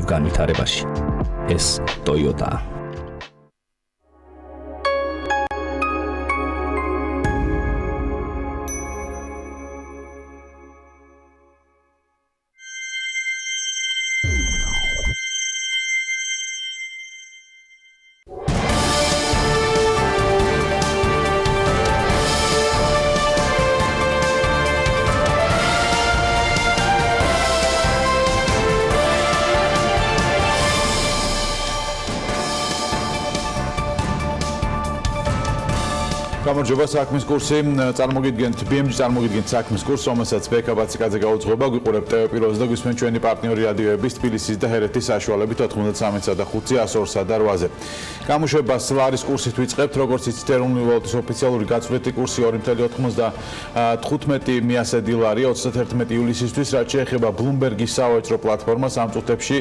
განვითარებაში. ეს Toyota. გამარჯობა საქმის კურსი წარმოგიდგენთ BMG წარმოგიდგენთ საქმის კურსს რომელსაც ბექა ბაციკაძე გაუძღვება გვიყურებთ TV+-ზე და გვისმენთ ჩვენი პარტნიორი რადიოების თბილისის და ჰერეთის საშუალებით 93-სა და 5-ზე 102-სა და 8-ზე გამოშვებას ლარის კურსით ვიწყებთ როგორც იცით ეროვნული ვალუტის ოფიციალური გაწვრთნილი კურსი 2.95 მიასედი ლარი 31 ივლისისთვის რაც შეეხება Bloomberg-ის სავაჭრო პლატფორმას ამ წუთებში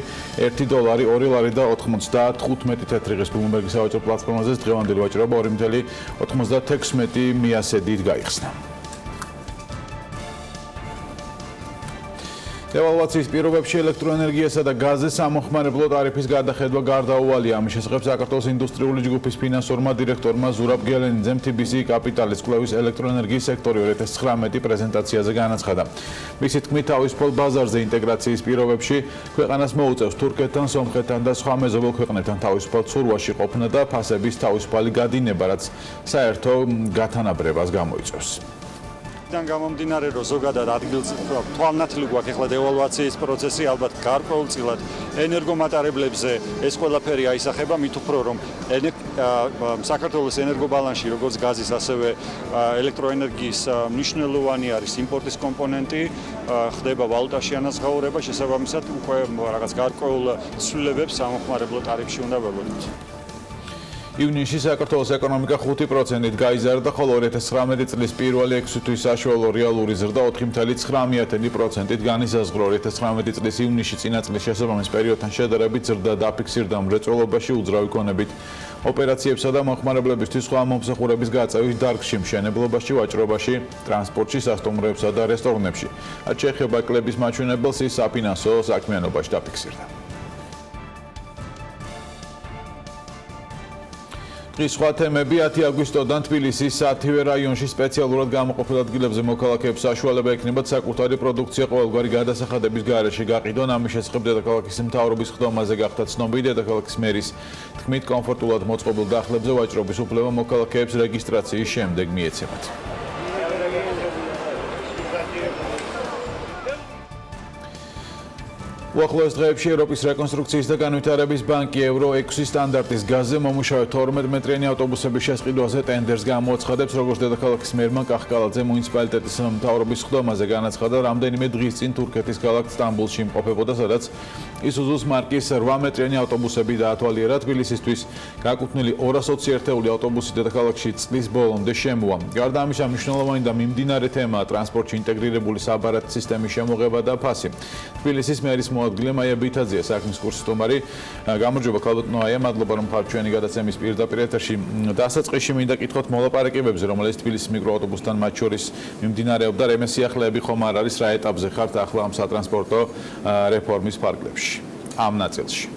1 დოლარი 2 ლარი და 95 თეთრიღის Bloomberg-ის სავაჭრო პლატფორმაზე დღევანდელი ვაჭრობა 2.96 მიასედით გაიხსნა. Devalvაციის პირობებში ელექტროენერგიასა და გაზის სამოხმარებლო ტარიფის გადახედვა გარდაუვალია. ამის შესახებ საქართველოს ინდუსტრიული ჯგუფის ფინანსურმა დირექტორმა ზურაბ გელენიძემ TBC კაპიტალის კვლევის ელექტროენერგიის სექტორი 2019 პრეზენტაციაზე განაცხადა. მისი თქმით, თავისუფალ ბაზარზე ინტეგრაციის პირობებში ქვეყანას მოუწევს თურქეთთან, სომხეთთან და სხვა მეზობელ ქვეყნებთან თავისუფალ ცურვაში ყოფნა და ფასების თავისუფალი გადინება, რაც საერთო გათანაბრებას გამოიწვევს. Dan გამომდინარე რომ ზოგადად ადგილს თვალნათილი გვაქვს ახლა დევალვაციის პროცესი ალბათ გარკვეულწილად ენერგომატარებლებზე ეს ყველაფერი აისახება მით უფრო რომ საქართველოს ენერგობალანსში როგორც გაზის ასევე ელექტროენერგიის მნიშვნელოვანი არის იმპორტის კომპონენტი ხდება ვალუტაში ანაზღაურება შესაბამისად უკვე რაღაც გარკვეულ ცვლილებებს სამოხმარებლო ტარიფში უნდა ვეღოთ. ივნისში საქართველოს ეკონომიკა 5%-ით გაიზარდა, ხოლო 2019 წლის პირველი 6 თვის საშუალო რეალური ზრდა 4.9%-ით განისაზღვრა. 2019 წლის ივნისში წინა წლის შესაბამის პერიოდთან შედარებით ზრდა დაფიქსირდა მრეწველობაში, უძრავი ქონებით, ოპერაციებსა და მომხმარებლებისთვის სხვა მომსახურების გაწევის დარგში, მშენებლობაში, ვაჭრობაში, ტრანსპორტში, სასტუმროებსა და რესტორნებში. რაც შეეხება კლების მაჩვენებელს, ის საფინანსო საქმიანობაში დაფიქსირდა. სხვა თემები 10 აგვისტოდან თბილისის სათივე რაიონში სპეციალურად გამოყოფილ ადგილებზე მოქალაქეებს საშუალება ექნებათ საკუთარი პროდუქცია ყოველგვარი გადასახადების გარეშე გაყიდონ. ამის შესახებ დედაქალაქის მთავრობის ხდომაზე გახდა ცნობილი. დედაქალაქის მერის თქმით, კომფორტულად მოწყობილ დახლებზე ვაჭრობის უფლება მოქალაქეებს რეგისტრაციის შემდეგ მიეცემათ. უახლოეს დღეებში ევროპის რეკონსტრუქციის და განვითარების ბანკი ევრო 6 სტანდარტის გაზზე მომუშავე 12 მეტრიანი ავტობუსების შესყიდვაზე ტენდერს გამოაცხადებს, როგორც დედაქალაქის მერმა კახკალაძე მუნიციპალიტეტის მთავრობის ხდომაზე განაცხადა, რამდენიმე დღის წინ თურქეთის ქალაქ სტამბოლში იმყოფებოდა, სადაც ისუზუს მარკის 8 მეტრიანი ავტობუსები დაათვალიერა. თბილისისთვის გაკუთვნილი 220 ერთეული ავტობუსი დედაქალაქში წლის ბოლომდე შემოვა. გარდა ამისა, მნიშვნელოვანი და მიმდინარე თემაა ტრანსპორტში ინტეგრირებული საბარათი სისტემის შემოღება და ფასი. თბილისის მერის მოადგილე მაია ბითაძია საქმის კურსის სტუმარი. გამარჯობა ქალბატონო აია, მადლობა რომ ხართ ჩვენი გადაცემის პირდაპირ ეთერში. დასაწყისში მინდა კითხოთ მოლაპარაკებებზე, რომელიც თბილისის მიკროავტობუსთან მათ შორის მიმდინარეობდა. რემე სიახლეები ხომ არ არის, რა ეტაპზე ხართ ახლა ამ სატრანსპორტო რეფორმის ფარგლებში ამ ნაწილში?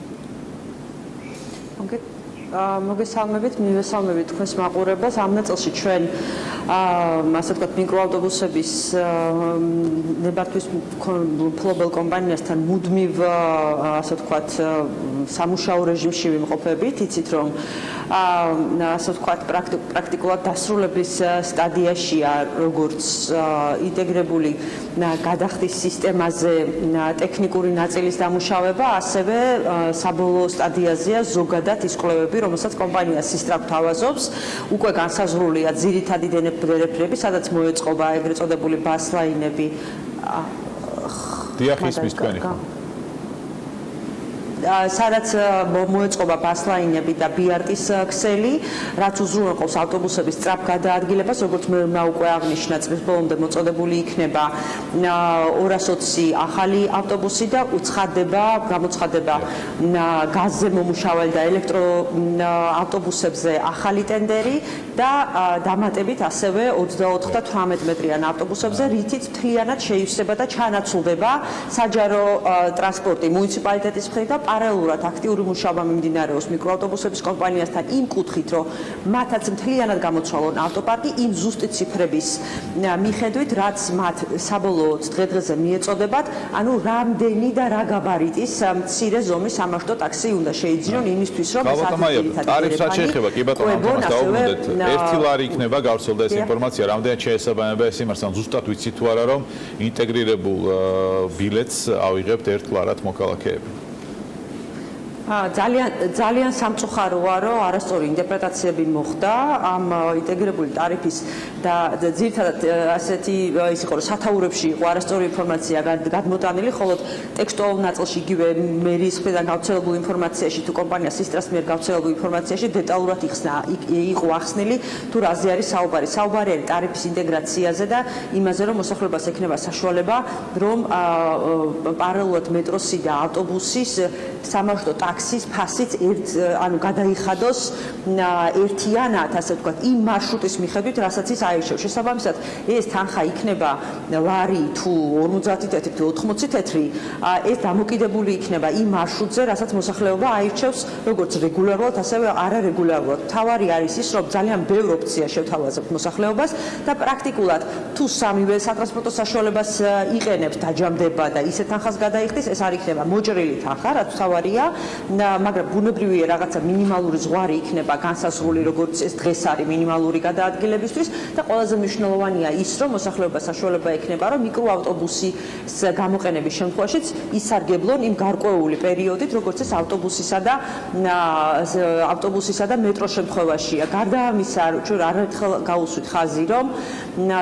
მოგესალმებით, მივესალმებით თქვენს მაყურებელს. ამ ნაწილში ჩვენ ასე ვთქვათ მიკროავტობუსების ნებართვის ფლობელ კომპანიასთან მუდმივ ასე ვთქვათ სამუშაო რეჟიმში ვიმყოფებით. იცით რომ ასე ვთქვათ პრაქტიკულად დასრულების სტადიაშია როგორც ინტეგრირებული გადახდის სისტემაზე ტექნიკური ნაწილის დამუშავება, ასევე საბოლოო სტადიაზეა ზოგადად ის კვლევები, რომელსაც კომპანია სისტრაფ თავაზობს. უკვე განსაზღვრულია ძირითადი დენებრები, სადაც მოეწყობა ეგრეთ წოდებული ბასლაინები. დიახ, ისმის თქვენი ხო? სადაც მოეწყობა ბასლაინები და BRT-ის ქსელი, რაც უზრუნველყოფს ავტობუსების სწრაფ გადაადგილებას, როგორც მე უკვე აღნიშნა, წლის ბოლომდე მოწოდებული იქნება 220 ახალი ავტობუსი და გამოცხადება გაზზე მომუშავე და ელექტრო ავტობუსებზე ახალი ტენდერი და დამატებით ასევე 24 და 18 მეტრიან ავტობუსებზე, რითიც მთლიანად შეივსება და ჩანაცვლდება საჯარო ტრანსპორტი მუნიციპალიტეტის მხრიდან პარალელურად აქტიური მუშაობა მიმდინარეობს მიკროავტობუსების კომპანიასთან იმ კუთხით, რომ მათაც მთლიანად გამოცვალონ ავტოპარკი იმ ზუსტი ციფრების მიხედვით, რაც მათ საბოლოოდ დღე-დღეზე მიეწოდებათ, ანუ რამდენი და რა გაბარიტის მცირე ზომის სამარშრუტო ტაქსი უნდა შეიძინონ იმისთვის, რომ ეს ტარიფს რაც შეეხება, კი ბატონო, ამ თემას დავუბრუნდეთ. 1 ლარი იქნება გავრცელდა ეს ინფორმაცია, რამდენად შეესაბამება ეს იმას, ან ზუსტად ვიცით თუ არა, რომ ინტეგრირებულ ბილეთს ავიღებთ 1 ლარად მოქალაქეები. ძალიან სამწუხაროა, რომ არასწორი ინტერპრეტაციები მოხდა ამ ინტეგრირებული ტარიფის და ძირითადად ასეთი ის იყო, რომ სათაურებში იყო არასწორი ინფორმაცია გადმოტანილი, ხოლო ტექსტუალურ ნაწილში იგივე მერის მხრიდან გავრცელებულ ინფორმაციაში თუ კომპანიას სისტრას მიერ გავრცელებულ ინფორმაციაში დეტალურად იყო ახსნილი თუ რაზე არის საუბარი. საუბარი არის ტარიფის ინტეგრაციაზე და იმაზე, რომ მოსახლეობას ექნება საშუალება, რომ პარალელურად მეტროსი და ავტობუსის სამარშრუტო ტაქსის ფასიც ანუ გადაიხადოს ერთიანად, ასე ვთქვათ, იმ მარშრუტის მიხედვით, რასაც ის აირჩევს. შესაბამისად, ეს თანხა იქნება ლარი თუ 50 თეთრი თუ 80 თეთრი, ეს დამოკიდებული იქნება იმ მარშრუტზე, რასაც მოსახლეობა აირჩევს, როგორც რეგულარულად, ასევე არარეგულარულად. თავარი არის ის, რომ ძალიან ბევრ ოპცია შევთავაზებთ მოსახლეობას და პრაქტიკულად თუ სამივე სატრანსპორტო საშუალებას იყენებს, დაჯამდება და ისეთ თანხას გადაიხდის, ეს არ იქნება მოჭრილი თანხა, რაც თავარია. მაგრამ ბუნებრივია რაღაცა მინიმალური ზღვარი იქნება განსაზღვრული, როგორც ეს დღეს არის მინიმალური გადაადგილებისთვის და ყველაზე მნიშვნელოვანია ის, რომ მოსახლეობა საშუალება ექნება, რომ მიკროავტობუსის გამოყენების შემთხვევაშიც ისარგებლონ იმ გარკვეული პერიოდით, როგორც ეს ავტობუსისა და მეტროს შემთხვევაშია. გარდა ამისა, ჩვენ არაერთხელ გავუსვით ხაზი, რომ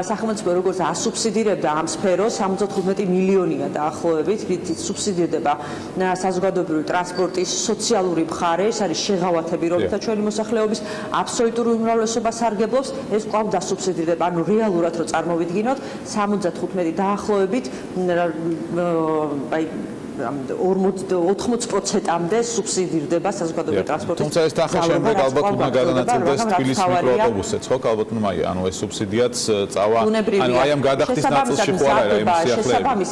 სახელმწიფო როგორც ასუბსიდირებდა ამ სფეროს 75 მილიონია დაახლოებით, სუბსიდირდება საზოგადოებრივი ტრანსპორტის სოციალური მხარე, ეს არის შეღავათები, რომელთა ჩვენი მოსახლეობის აბსოლუტური უმრავლესობა სარგებლობს, ეს კვლავ დასუბსიდირდება. ანუ რეალურად რო წარმოვიდგინოთ, 75 დაახლოებით 80%-მდე სუბსიდირდება საზოგადოებრივი ტრანსპორტის. თუმცა ეს თანხა შემდეგ ალბათ უნდა გადანაწილდეს თბილისის მიკროავტობუსებიც, ხო, ალბათ უნდა ანუ ეს სუბსიდიაც წავა, ანუ აი ამ გადახდის ნაწილში ხო არა იმ სიახლეები.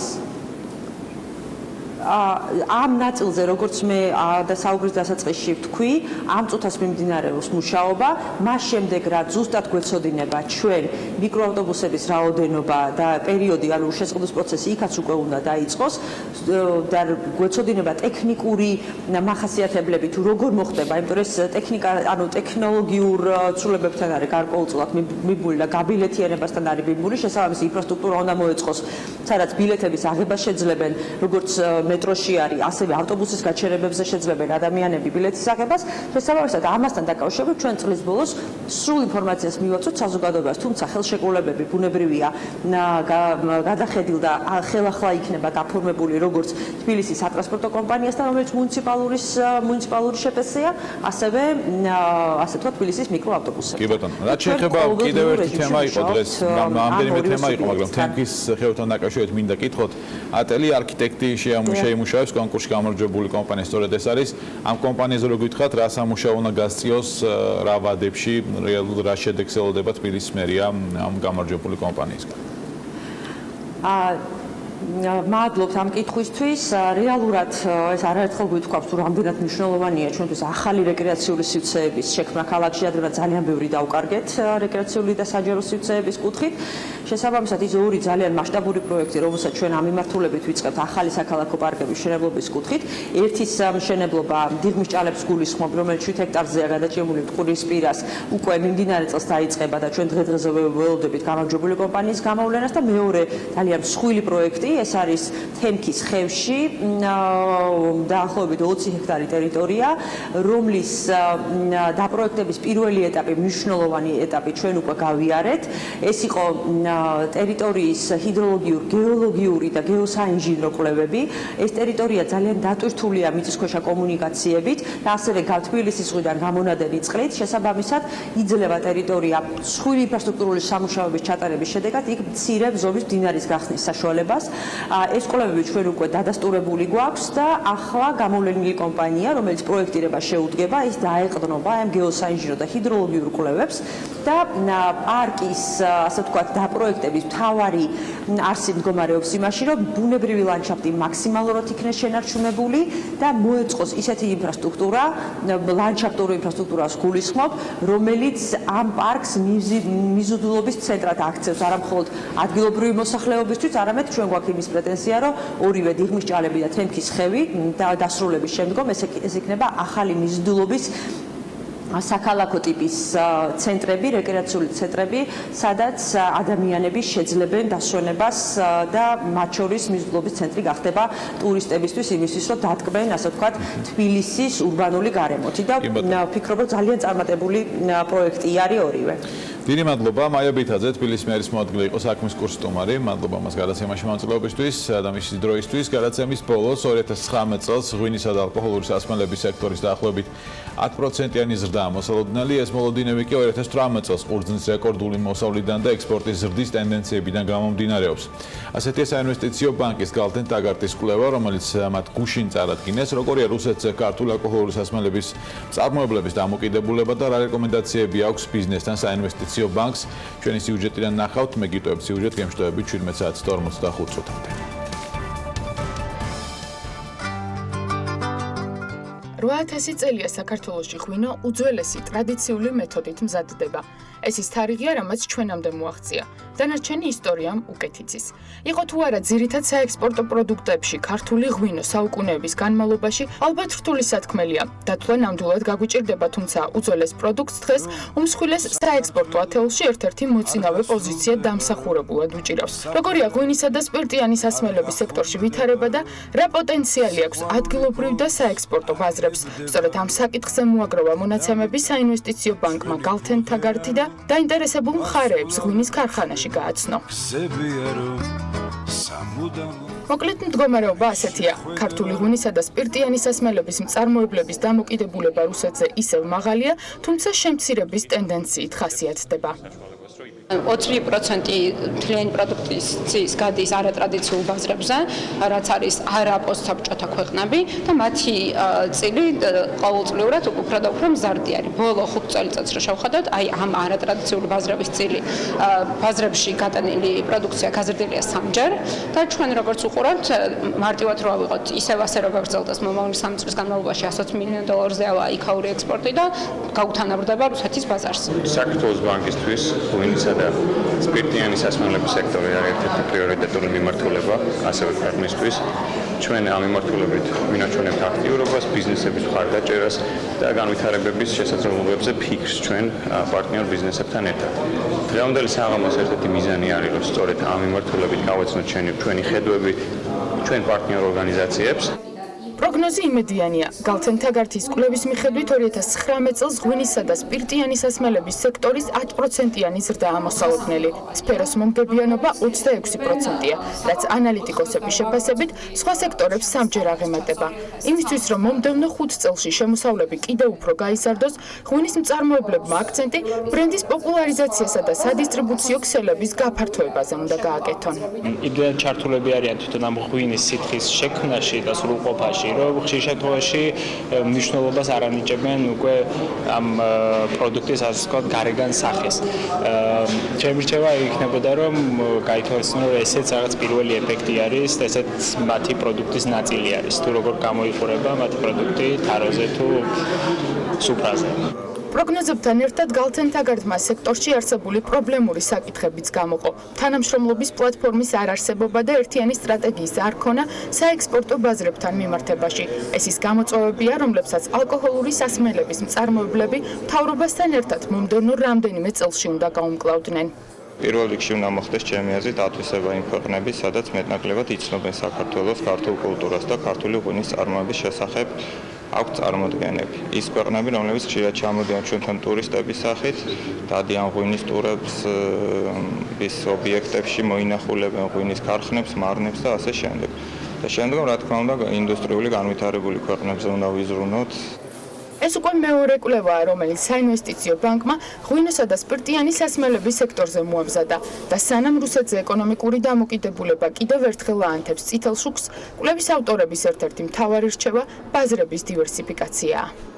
ამ ნაწილზე, როგორც მე და საუბრის დასაწყისში ვთქვი, ამ წუთას მიმდინარეობს მუშაობა, მას შემდეგ რაც ზუსტად გვეცოდინება ჩვენ მიკროავტობუსების რაოდენობა და პერიოდი, ანუ შეწყობის პროცესი იქაც უკვე უნდა დაიწყოს და გვეცოდინება ტექნიკური მახასიათებლები თუ როგორ მოხდება, იმიტომ რომ ეს ტექნიკა, ანუ ტექნოლოგიურ ცვლილებებთან არის გარკვეულწილად მიბმული და გაბილეთიანებასთან არის მიბმული, შესაბამისი ინფრასტრუქტურა უნდა მოეწყოს, სადაც ბილეთების აღება შეძლებენ, როგორც მეტროში არის, ასევე ავტობუსის გაჩერებებზე შეძლებენ ადამიანები ბილეთის აღებას. შესაბამისად, ამასთან დაკავშირებით ჩვენ წლის ბოლოს სრულ ინფორმაციას მივაწვდით საზოგადოებას, თუმცა ხელშეკრულებები ბუნებრივია გადახედილ და ხელახლა იქნება გაფორმებული როგორც თბილისის სატრანსპორტო კომპანიასთან, რომელიც მუნიციპალური შეფასია, ასევე ასე ვთქვათ, თბილისის მიკროავტობუსები. კი ბატონო, რაც შეეხება კიდევ ერთი თემა იყო დღეს, რამდენიმე თემა იყო, მაგრამ თემის ხევთან დაკავშირებით მინდა კითხოთ, ატელი არქიტექტი შეიმუშავებს კონკურსში გამარჯვებული კომპანია, სწორედ ეს არის. ამ კომპანიაზე რო გითხრათ, რა სამუშაო უნდა გასწიოს, რა ვადებში, რეალურად რა შედეგს ელოდება თბილისის მერია ამ გამარჯვებული კომპანიისგან. მადლობთ ამ კითხვისთვის. რეალურად ეს არაერთხელ გვითხოვთ, რომ რამდენად მნიშვნელოვანია ჩვენთვის ახალი რეკრეაციული სივრცეების შექმნა ქალაქში, ადრე ძალიან ბევრი დავკარგეთ რეკრეაციული და საჯარო სივრცეების კუთხით. შესაბამისად, ის ორი ძალიან მასშტაბური პროექტი, რომელსაც ჩვენ ამ მიმართულებით ვიწყებთ ახალი საქალაქო პარკების მშენებლობის კუთხით. ერთის მშენებლობა დიღმის ჭალებს გულისხმობ, რომელიც 7 ჰექტარზეა გადაჭიმული მტკვრის პირას, უკვე მიმდინარე წელს დაიწყება და ჩვენ დღე-დღეზე ველოდებით გამარჯვებული კომპანიის გამოვლენას და მეორე ძალიან მსხვილი პროექტი ეს არის თემქის ხევში, დაახლოებით 20 ჰექტარი ტერიტორია, რომლის დაპროექტების პირველი ეტაპი, მნიშვნელოვანი ეტაპი ჩვენ უკვე გავიარეთ. ეს იყო ტერიტორიის ჰიდროლოგიურ, გეოლოგიური და გეოსაინჟინრო კვლევები. ეს ტერიტორია ძალიან დატვირთულია მიწისქვეშა კომუნიკაციებით და ასევე თბილისის ზღვიდან გამონადენი წყლით. შესაბამისად, იძლევა ტერიტორია მსხვილი ინფრასტრუქტურული სამუშაოების ჩატარების შედეგად იქ მცირე ზომის მდინარის გახსნის საშუალებას. ეს კვლევები ჩვენ უკვე დადასტურებული გვაქვს და ახლა გამოვლენილი კომპანია, რომელიც პროექტირება შეუდგება, ის დაეყრდნობა ამ გეოსაინჟინრო და ჰიდროლოგიურ კვლევებს და პარკის, ასე ვთქვათ, პროექტების მთავარი არსი მდგომარეობს იმაში, რომ ბუნებრივი ლანდშაფტი მაქსიმალურად იქნეს შენარჩუნებული და მოეწყოს ისეთი ინფრასტრუქტურა, ლანდშაფტური ინფრასტრუქტურას გულისხმობ, რომელიც ამ პარკს მიზიდულობის ცენტრად აქცევს, არა მხოლოდ ადგილობრივი მოსახლეობისთვის, არამედ ჩვენ გვაქვს იმის პრეტენზია, რომ ორივე დიღმის ჭალები და თემქის ხევი და დასრულების შემდგომ ეს იქნება ახალი მიზიდულობის საქალაქო ტიპის ცენტრები, რეკრეაციული ცენტრები, სადაც ადამიანები შეძლებენ დასვენებას და მათ შორის მიზიდულობის ცენტრი გახდება ტურისტებისთვის, იმისთვის, რომ დადგმენ, ასე ვთქვათ, თბილისის ურბანული გარემოთი და ვფიქრობ, რომ ძალიან წარმატებული პროექტი არის ორივე. დიდი მადლობა მაია ბითაძე, თბილისის მერის მოადგილე იყო საქმის კურსის სტუმარი. მადლობა მას გადაცემაში მონაწილეობისთვის და მისი დროისთვის. გადაცემის ბოლოს 2019 წელს ღვინისა და ალკოჰოლური სასმელების სექტორის დაახლოებით 10%-იანი ზრდაა მოსალოდნელი. ეს მოლოდინები კი 2018 წელს ყურძნის რეკორდული მოსავლიდან და ექსპორტის ზრდის ტენდენციებიდან გამომდინარეობს. ასეთია საინვესტიციო ბანკის გალთენ ტაგარტის კვლევა, რომელიც მათ გუშინ წარადგინეს, როგორია რუსეთზე ქართული ალკოჰოლური სასმელების მწარმოებლების დამოკიდებულება და რა რეკომენდაციები აქვს ბიზნესთან საინვესტიციო ბანკს. ჩვენი სიუჟეტიდან ნახავთ, მე გიტოვებ სიუჟეტ გემშვიდობებით 17 საათს 45 წუთამდე. 8000 წელია საქართველოში ღვინო უძველესი ტრადიციული მეთოდით მზადდება. ეს ის თარიღია, რამაც ჩვენამდე მოაღწია. დანარჩენი ისტორიამ უკეთ იცის. იყო თუ არა ძირითად საექსპორტო პროდუქტებში ქართული ღვინო საუკუნეების განმავლობაში ალბათ რთული სათქმელია. დათვლა ნამდვილად გაგვიჭირდება, თუმცა უძველეს პროდუქტს დღეს უმსხვილეს საექსპორტო ათეულში ერთ-ერთი მოწინავე პოზიცია დამსახურებულად უჭირავს. როგორია ღვინისა და სპირტიანი სასმელების სექტორში ვითარება და რა პოტენციალი აქვს ადგილობრივ და საექსპორტო ბაზრებს. სწორედ ამ საკითხზე მოაგროვა მონაცემები საინვესტიციო ბანკმა გალთენ ტაგარტი და დაინტერესებულ მხარეებს ღვინის ქარხანაში გააცნო. მოკლედ მდგომარეობა ასეთია. ქართული ღვინისა და სპირტიანი სასმელების მწარმოებლების დამოკიდებულება რუსეთზე ისევ მაღალია, თუმცა შემცირების ტენდენციით ხასიათდება. 20% მთლიანი პროდუქციის გადის არატრადიციულ ბაზრებზე, რაც არის არა პოსტსაბჭოთა ქვეყნები და მათი წილი ყოველწლიურად უფრო და უფრო მზარდი არის. ბოლო 5 წელიწადს რო შევხედოთ, აი ამ არატრადიციული ბაზრების წილი ბაზრებში გატანილი პროდუქცია გაზრდილია 3-ჯერ და ჩვენ როგორც უყურავთ, მარტივად რო ავიღოთ, ისევ ასე რო გაგრძელდეს მომავალი 3 წლის განმავლობაში $100 მილიონზე იქაური ექსპორტი და გაუთანაბრდება რუსეთის ბაზარს. საქართველოს ბანკისთვის ღვინისა და სპირტიანი სასმელების სექტორი არის ერთ-ერთი პრიორიტეტული მიმართულება, ასევე ქვეყნისთვის. ჩვენ ამ მიმართულებით ვინაჩვენებთ აქტიურობას, ბიზნესების მხარდაჭერას და განვითარებების შესაძლებლობებზე ფიქრს ჩვენ პარტნიორ ბიზნესებთან ერთად. დღევანდელი საღამოს ერთ-ერთი მიზანი არის, რომ სწორედ ამ მიმართულებით გავეცნოთ ჩვენი ხედვები ჩვენ პარტნიორ ორგანიზაციებს. პროგნოზი იმედიანია. გალთენ ტაგარტის კვლევის მიხედვით 2019 წელს ღვინისა და სპირტიანი სასმელების სექტორის 10%-იანი ზრდაა მოსალოდნელი. სფეროს მომგებიანობა 26%-ია, რაც ანალიტიკოსების შეფასებით სხვა სექტორებს 3-ჯერ აღემატება. იმისთვის, რომ მომდევნო 5 წელში შემოსავლები კიდევ უფრო გაიზარდოს, ღვინის მწარმოებლებმა აქცენტი ბრენდის პოპულარიზაციასა და სადისტრიბუციო ქსელების გაფართოებაზე უნდა გააკეთონ. იდგენ ჩართულები არიან თვითონ ამ ღვინის სითხის შექმნაში და სრულყოფაში, რომ ხშირ შემთხვევაში მნიშვნელობას არ ანიჭებენ უკვე ამ პროდუქტის ასე ვთქვათ გარეგან სახეს. ჩემი რჩევა იქნებოდა, რომ გაითვალისწინო, რომ ესეც რაღაც პირველი ეფექტი არის, ესეც მათი პროდუქტის ნაწილი არის. თუ როგორ გამოიყურება მათი პროდუქტი თაროზე თუ სუფრაზე. პროგნოზებთან ერთად გალთენ ტაგარტმა სექტორში არსებული პრობლემური საკითხებიც გამოყო. თანამშრომლობის პლატფორმის არარსებობა და ერთიანი სტრატეგიის არ ქონა საექსპორტო ბაზრებთან მიმართებაში. ეს ის გამოწვევებია, რომლებსაც ალკოჰოლური სასმელების მწარმოებლები მთავრობასთან ერთად მომდევნო რამდენიმე წელში უნდა გაუმკლავდნენ. პირველ რიგში უნდა მოხდეს ჩემი აზრით ათვისება იმ ქვეყნების, სადაც მეტნაკლებად იცნობენ საქართველოს ქართულ კულტურას და ქართული ღვინის წარმოების შესახებ აქვს წარმოდგენები. ის ქვეყნები, რომლებიც ხშირად ჩამოდიან ჩვენთან ტურისტების სახით, დადიან ღვინის ტურებს, ის ობიექტებში მოინახულებენ ღვინის ქარხნებს, მარნებს და ასე შემდეგ. და შემდგომ, რა თქმა უნდა, ინდუსტრიული განვითარებული ქვეყნებზე უნდა ვიზრუნოთ. ეს უკვე მეორე კვლევაა, რომელიც საინვესტიციო ბანკმა ღვინოსა და სპირტიანი სასმელების სექტორზე მოამზადა და სანამ რუსეთზე ეკონომიკური დამოკიდებულება კიდევ ერთხელ აანთებს წითელ შუქს, კვლევის ავტორების ერთ-ერთი მთავარი რჩევა ბაზრების დივერსიფიკაციაა.